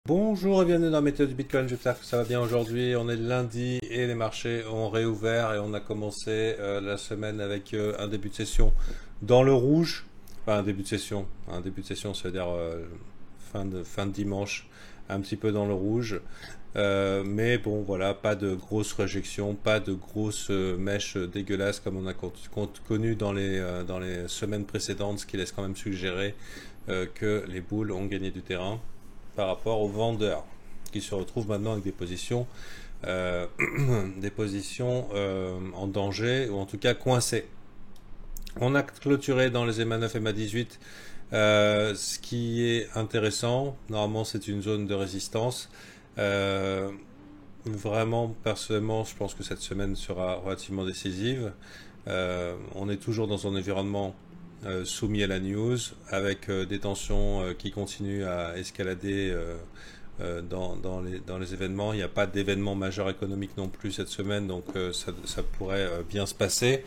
Bonjour et bienvenue dans la météo du Bitcoin, j'espère que ça va bien aujourd'hui. On est lundi et les marchés ont réouvert et on a commencé la semaine avec un début de session dans le rouge. Enfin un début de session, c'est-à-dire fin de dimanche, un petit peu dans le rouge. Mais bon voilà, pas de grosses réjections, pas de grosses mèches dégueulasses comme on a connu dans les semaines précédentes, ce qui laisse quand même suggérer que les boules ont gagné du terrain par rapport aux vendeurs qui se retrouvent maintenant avec euh, des positions en danger ou en tout cas coincées. On a clôturé dans les EMA 9 et EMA 18, ce qui est intéressant. Normalement, c'est une zone de résistance. Euh, Vraiment, personnellement, je pense que cette semaine sera relativement décisive. On est toujours dans un environnement soumis à la news, avec des tensions qui continuent à escalader dans les événements. Il n'y a pas d'événement majeur économique non plus cette semaine, donc ça pourrait bien se passer.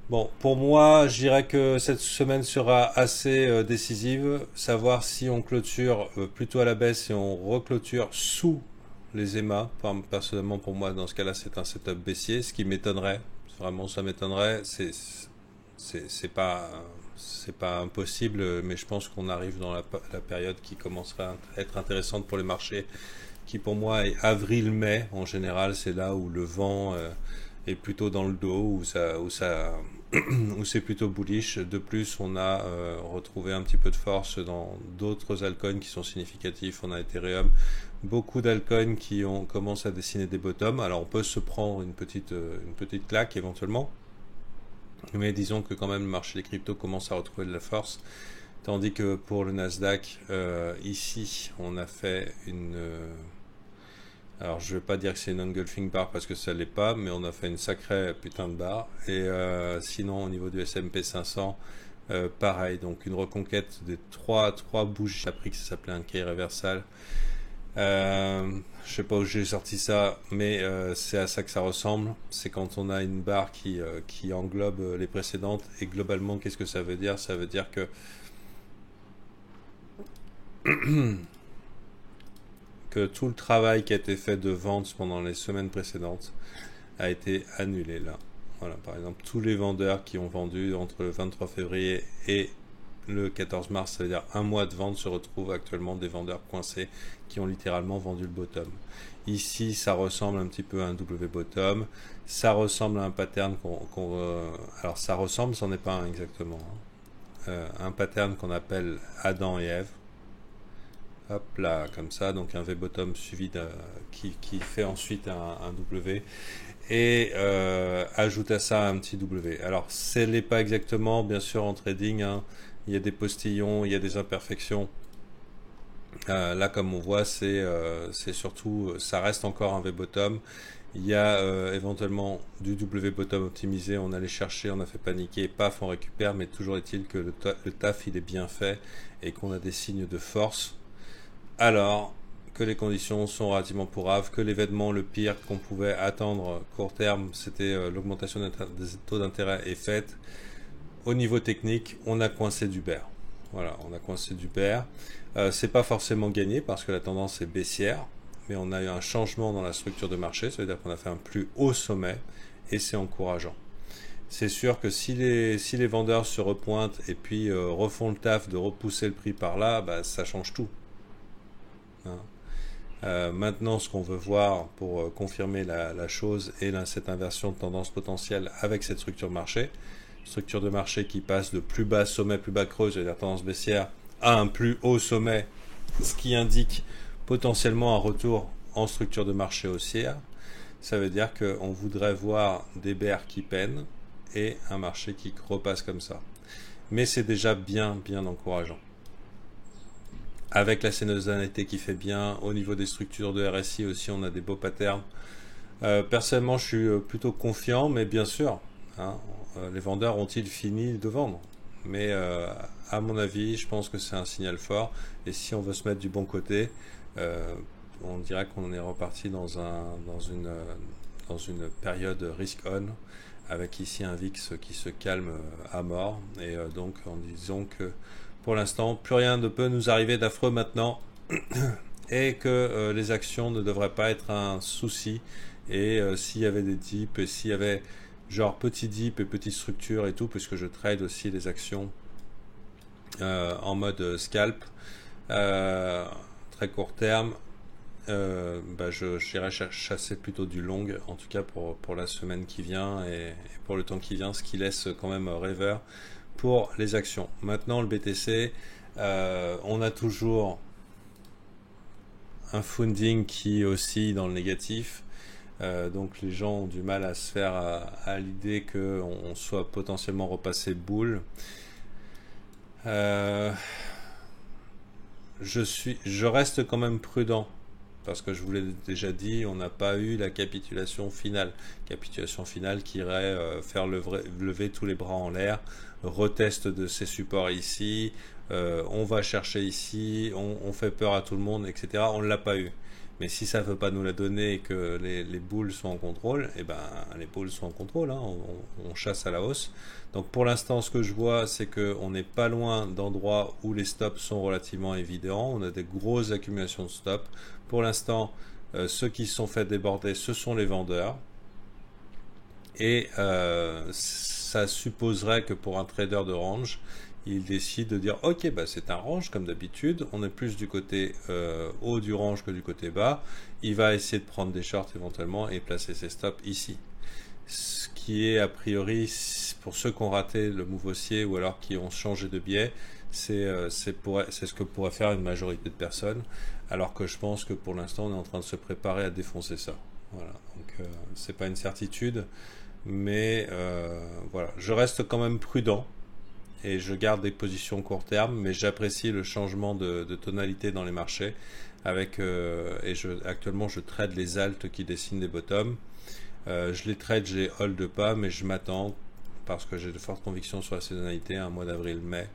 Bon, pour moi, je dirais que cette semaine sera assez décisive. Savoir si on clôture plutôt à la baisse et on reclôture sous les EMA. Personnellement, pour moi, dans ce cas-là, c'est un setup baissier, ce qui m'étonnerait. Vraiment, ça m'étonnerait. C'est pas impossible, mais je pense qu'on arrive dans la période qui commencerait à être intéressante pour les marchés, qui pour moi est avril-mai en général. C'est là où le vent est plutôt dans le dos, où c'est plutôt bullish. De plus, on a retrouvé un petit peu de force dans d'autres altcoins qui sont significatifs. On a Ethereum, beaucoup d'altcoins qui ont commencé à dessiner des bottoms. Alors on peut se prendre une petite claque éventuellement, mais disons que quand même le marché des cryptos commence à retrouver de la force. Tandis que pour le Nasdaq, ici, on a fait alors je ne vais pas dire que c'est une engulfing bar parce que ça ne l'est pas, mais on a fait une sacrée putain de barre. Et sinon, au niveau du S&P 500, pareil, donc une reconquête des trois bougies. J'ai appris que ça s'appelait un Key reversal. Je sais pas où j'ai sorti ça, mais c'est à ça que ça ressemble. C'est quand on a une barre qui englobe les précédentes. Et globalement, qu'est-ce que ça veut dire? Ça veut dire que tout le travail qui a été fait de vente pendant les semaines précédentes a été annulé là. Voilà, par exemple, tous les vendeurs qui ont vendu entre le 23 février et le 14 mars, ça veut dire un mois de vente, se retrouvent actuellement des vendeurs coincés qui ont littéralement vendu le bottom. Ici, ça ressemble un petit peu à un W bottom. Ça ressemble à un pattern alors ça ressemble, c'en est pas un exactement. Un pattern qu'on appelle Adam et Ève. Hop là, comme ça, donc un V bottom suivi qui fait ensuite un W et ajoute à ça un petit W. Alors, ce n'est pas exactement, bien sûr, en trading, hein, il y a des postillons, il y a des imperfections. Là, comme on voit, c'est surtout, ça reste encore un V bottom. Il y a éventuellement du W bottom optimisé, on allait chercher, on a fait paniquer, paf, on récupère, mais toujours est-il que le taf, il est bien fait et qu'on a des signes de force. Alors que les conditions sont relativement pouraves, que l'événement le pire qu'on pouvait attendre court terme, c'était l'augmentation des taux d'intérêt est faite. Au niveau technique, on a coincé du bear. Voilà, on a coincé du bear. C'est pas forcément gagné parce que la tendance est baissière, mais on a eu un changement dans la structure de marché, ça veut dire qu'on a fait un plus haut sommet et c'est encourageant. C'est sûr que si les vendeurs se repointent et puis refont le taf de repousser le prix par là, bah, ça change tout, hein. Maintenant, ce qu'on veut voir pour confirmer la chose est cette inversion de tendance potentielle avec cette structure de marché qui passe de plus bas sommet, plus bas creux, c'est-à-dire tendance baissière, à un plus haut sommet, ce qui indique potentiellement un retour en structure de marché haussière. Ça veut dire qu'on voudrait voir des bears qui peinent et un marché qui repasse comme ça. Mais c'est déjà bien, bien encourageant. Avec la saisonnalité qui fait bien, au niveau des structures de RSI aussi, on a des beaux patterns. Personnellement, je suis plutôt confiant, mais bien sûr, hein, les vendeurs ont-ils fini de vendre? Mais à mon avis, je pense que c'est un signal fort. Et si on veut se mettre du bon côté, euh, on dirait qu'on est reparti dans une période risk-on, avec ici un VIX qui se calme à mort. Et donc, en disant que pour l'instant, plus rien ne peut nous arriver d'affreux maintenant. et que les actions ne devraient pas être un souci. Et s'il y avait des dips, et s'il y avait genre petits dips et petites structures et tout, puisque je trade aussi les actions en mode scalp, très court terme, j'irai chasser plutôt du long, en tout cas pour la semaine qui vient et pour le temps qui vient, ce qui laisse quand même rêveur pour les actions. Maintenant, le BTC, on a toujours un funding qui oscille dans le négatif. Donc les gens ont du mal à se faire à l'idée qu'on soit potentiellement repassé boule. Je reste quand même prudent parce que je vous l'ai déjà dit, on n'a pas eu la capitulation finale qui irait faire lever tous les bras en l'air, retest de ces supports ici, on va chercher ici, on fait peur à tout le monde, etc. On ne l'a pas eu. Mais si ça ne veut pas nous la donner et que les boules sont en contrôle, eh ben les boules sont en contrôle, hein, on chasse à la hausse. Donc pour l'instant, ce que je vois, c'est qu'on n'est pas loin d'endroits où les stops sont relativement évidents. On a des grosses accumulations de stops. Pour l'instant, ceux qui se sont fait déborder, ce sont les vendeurs. Et ça supposerait que pour un trader de range, il décide de dire ok, bah c'est un range comme d'habitude, on est plus du côté haut du range que du côté bas, il va essayer de prendre des shorts éventuellement et placer ses stops ici, ce qui est a priori, pour ceux qui ont raté le move haussier ou alors qui ont changé de biais, c'est ce que pourrait faire une majorité de personnes, alors que je pense que pour l'instant on est en train de se préparer à défoncer ça. Voilà, donc c'est pas une certitude, mais voilà, je reste quand même prudent et je garde des positions court terme, mais j'apprécie le changement de tonalité dans les marchés. Actuellement, je trade les alts qui dessinent des bottoms. Je les trade, je les hold pas, mais je m'attends, parce que j'ai de fortes convictions sur la saisonnalité, un mois d'avril-mai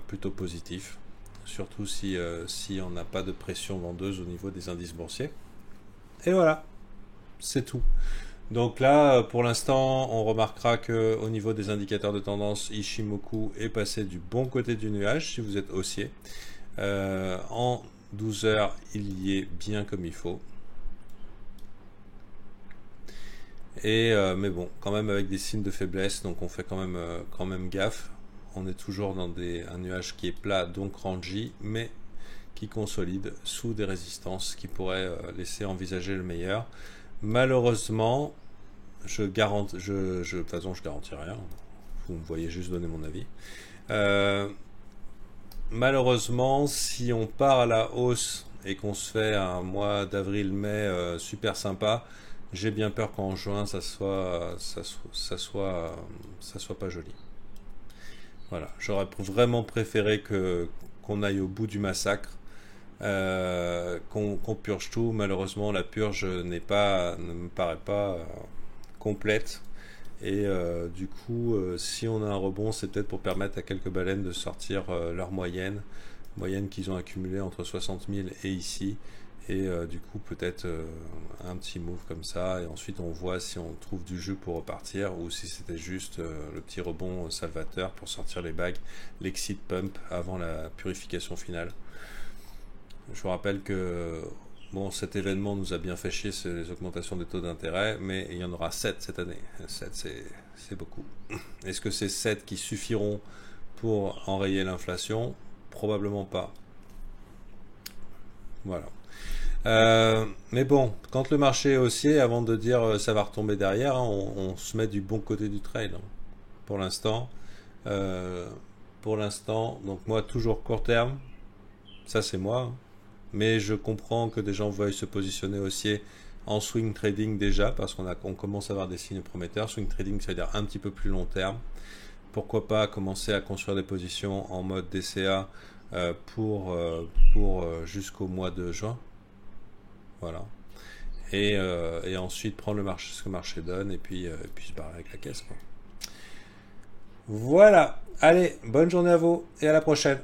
plutôt positif, surtout si on n'a pas de pression vendeuse au niveau des indices boursiers. Et voilà, c'est tout. Donc là, pour l'instant, on remarquera que au niveau des indicateurs de tendance, Ishimoku est passé du bon côté du nuage, si vous êtes haussier. En 12 heures, il y est bien comme il faut. Mais bon, quand même avec des signes de faiblesse, donc on fait quand même gaffe. On est toujours dans un nuage qui est plat, donc rangy, mais qui consolide sous des résistances qui pourraient laisser envisager le meilleur. Malheureusement, de toute façon, je garantis rien. Vous me voyez juste donner mon avis. Malheureusement, si on part à la hausse et qu'on se fait un mois d'avril-mai super sympa, j'ai bien peur qu'en juin ça soit pas joli. Voilà, j'aurais vraiment préféré qu'on aille au bout du massacre. Qu'on purge tout. Malheureusement, la purge ne me paraît pas complète. Et du coup, si on a un rebond, c'est peut-être pour permettre à quelques baleines de sortir leur moyenne qu'ils ont accumulée entre 60 000 et ici. Et du coup, peut-être un petit move comme ça. Et ensuite, on voit si on trouve du jus pour repartir ou si c'était juste le petit rebond salvateur pour sortir les bagues, l'exit pump avant la purification finale. Je vous rappelle que bon, cet événement nous a bien fait chier, c'est les augmentations des taux d'intérêt, mais il y en aura 7 cette année. 7, c'est beaucoup. Est-ce que c'est 7 qui suffiront pour enrayer l'inflation? Probablement pas. Voilà. Mais bon, quand le marché est haussier, avant de dire ça va retomber derrière, hein, on se met du bon côté du trail. Hein. Pour l'instant, donc moi toujours court terme, ça c'est moi. Hein. Mais je comprends que des gens veuillent se positionner haussier en swing trading déjà, parce qu'on commence à avoir des signes prometteurs. Swing trading, ça veut dire un petit peu plus long terme. Pourquoi pas commencer à construire des positions en mode DCA pour jusqu'au mois de juin. Voilà. Et ensuite prendre ce que le marché donne et puis se barrer avec la caisse. Quoi. Voilà. Allez, bonne journée à vous et à la prochaine.